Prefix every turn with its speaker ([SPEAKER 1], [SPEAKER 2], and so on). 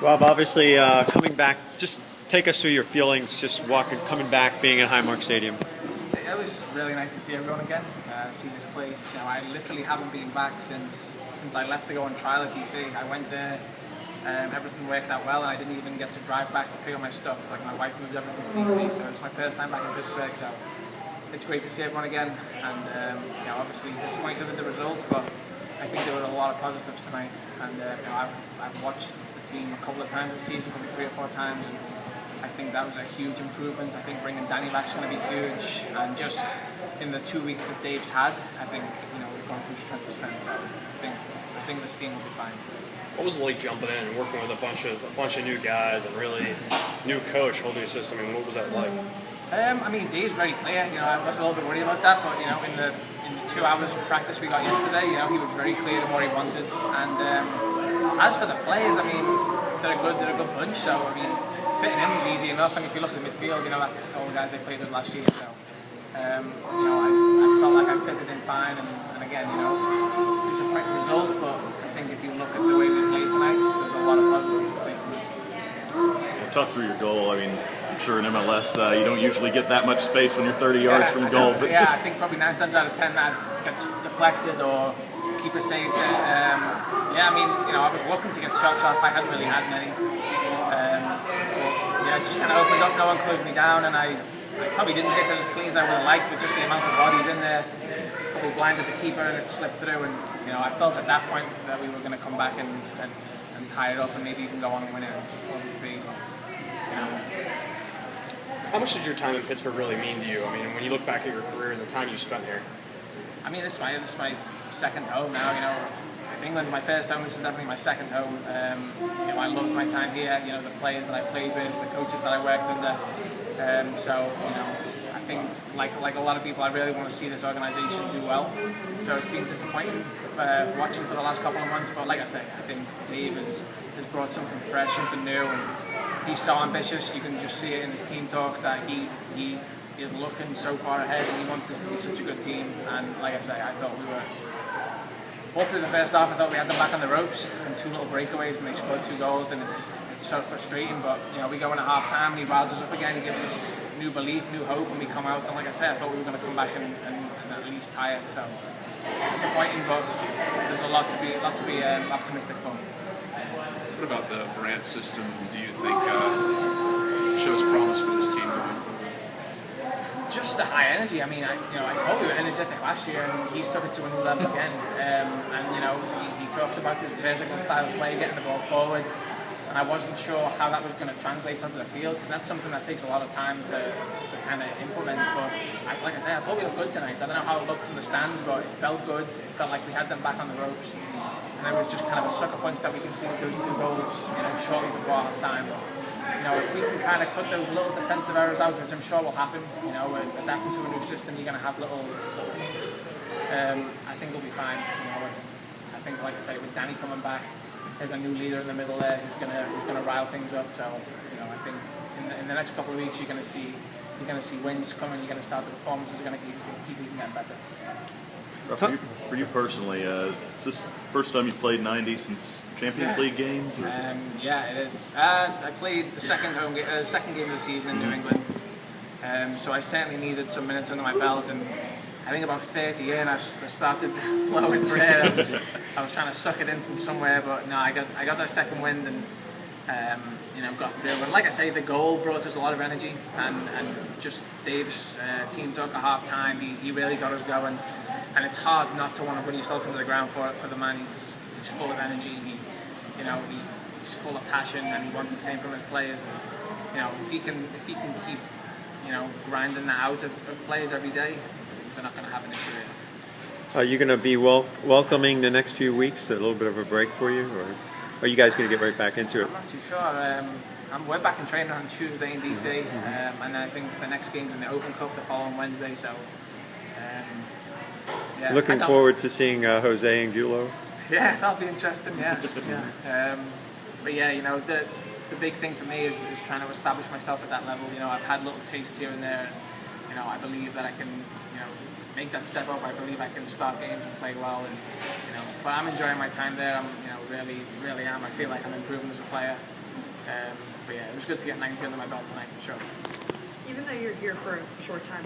[SPEAKER 1] Rob, obviously coming back, just take us through your feelings, just coming back, being at Highmark Stadium.
[SPEAKER 2] It was really nice to see everyone again, see this place. I literally haven't been back since I left to go on trial at DC. I went there, everything worked out well, and I didn't even get to drive back to pick up my stuff. Like, my wife moved everything to DC, so it's my first time back in Pittsburgh. So it's great to see everyone again, and obviously disappointed with the results, but I think there were a lot of positives tonight. And I've watched the team a couple of times this season, probably 3 or 4 times, and I think that was a huge improvement. I think bringing Danny back is going to be huge, and just in the 2 weeks that Dave's had, I think we've gone from strength to strength. So I think this team will be fine.
[SPEAKER 3] What was it like jumping in and working with a bunch of new guys and really new coach holding a system? I mean, what was that like?
[SPEAKER 2] Dave's very clear. I was a little bit worried about that, but in the 2 hours of practice we got yesterday, he was very clear on what he wanted. And as for the players, they're a good bunch. So fitting in was easy enough. And if you look at the midfield, that's all the guys they played with last year. So I felt like I fitted in fine. And again, disappointing results, but I think if you look at the way we played tonight, there's a lot of positives to take from it.
[SPEAKER 4] Talk through your goal. I'm sure in MLS you don't usually get that much space when you're 30 yards from goal. But
[SPEAKER 2] I think probably 9 times out of 10 that gets deflected or keeper saves it. I was looking to get shots off. I hadn't really had many. It just kind of opened up. No one closed me down, and I probably didn't hit it as clean as I would have liked, with just the amount of bodies in there. Probably blinded the keeper, and it slipped through. And I felt at that point that we were going to come back and tie it up, and maybe even go on and win it. It just wasn't to be.
[SPEAKER 3] How much did your time in Pittsburgh really mean to you? When you look back at your career and the time you spent here.
[SPEAKER 2] This is my second home now. If England's my first home, this is definitely my second home. I loved my time here. The players that I played with, the coaches that I worked under. I think like a lot of people, I really want to see this organisation do well. So it's been disappointing watching for the last couple of months. But like I say, I think Dave has brought something fresh, something new, and he's so ambitious. You can just see it in his team talk that he is looking so far ahead, and he wants this to be such a good team. And like I say, I thought we were all through the first half. I thought we had them back on the ropes, and 2 little breakaways, and they scored 2 goals, and it's so frustrating. But we go in at half time, and he riles us up again. He gives us new belief, new hope, and we come out. And like I said, I thought we were going to come back and at least tie it. So it's disappointing, but there's a lot to be optimistic for.
[SPEAKER 5] What about the Brand system? Do you think shows promise for this team moving forward?
[SPEAKER 2] Just the high energy. I thought we were energetic last year, and he's took it to a new level again. He talks about his vertical style of play, getting the ball forward, and I wasn't sure how that was going to translate onto the field, because that's something that takes a lot of time to kind of implement. But like I said, I thought we looked good tonight. I don't know how it looked from the stands, but it felt good. It felt like we had them back on the ropes, and it was just kind of a sucker punch that we can see with those 2 goals, shortly before half time. If we can kind of cut those little defensive errors out, which I'm sure will happen, adapting to a new system, you're going to have little kinks. I think we'll be fine. I think, like I say, with Danny coming back, there's a new leader in the middle there who's going to rile things up. So, I think in the next couple of weeks you're going to see wins coming. You're going to start the performances are going to keep even getting better.
[SPEAKER 4] For you personally, is this the first time you've played 90 since Champions League games? Or
[SPEAKER 2] yeah, it is. I played the second game of the season in New England, so I certainly needed some minutes under my belt. And I think about 30 in, I started blowing for air. I was trying to suck it in from somewhere, but no, I got that second wind and got through. And like I say, the goal brought us a lot of energy, and just Dave's team talk at half time. He really got us going. And it's hard not to want to put yourself into the ground for the man. He's full of energy. He's full of passion, and he wants the same from his players. And, if he can keep grinding that out of players every day, they're not going to have an issue.
[SPEAKER 1] Are you going to be welcoming the next few weeks? A little bit of a break for you, or are you guys going to get right back into it?
[SPEAKER 2] I'm not too sure. We're back in training on Tuesday in DC, and I think the next game's in the Open Cup the following Wednesday. So.
[SPEAKER 1] Looking forward to seeing Jose and Gulo.
[SPEAKER 2] Yeah, that'll be interesting. Yeah. But the big thing for me is trying to establish myself at that level. I've had little tastes here and there. I believe that I can, make that step up. I believe I can start games and play well. And but I'm enjoying my time there. I'm really am. I feel like I'm improving as a player. But yeah, it was good to get 90 under my belt tonight for sure.
[SPEAKER 6] Even though you're here for a short time,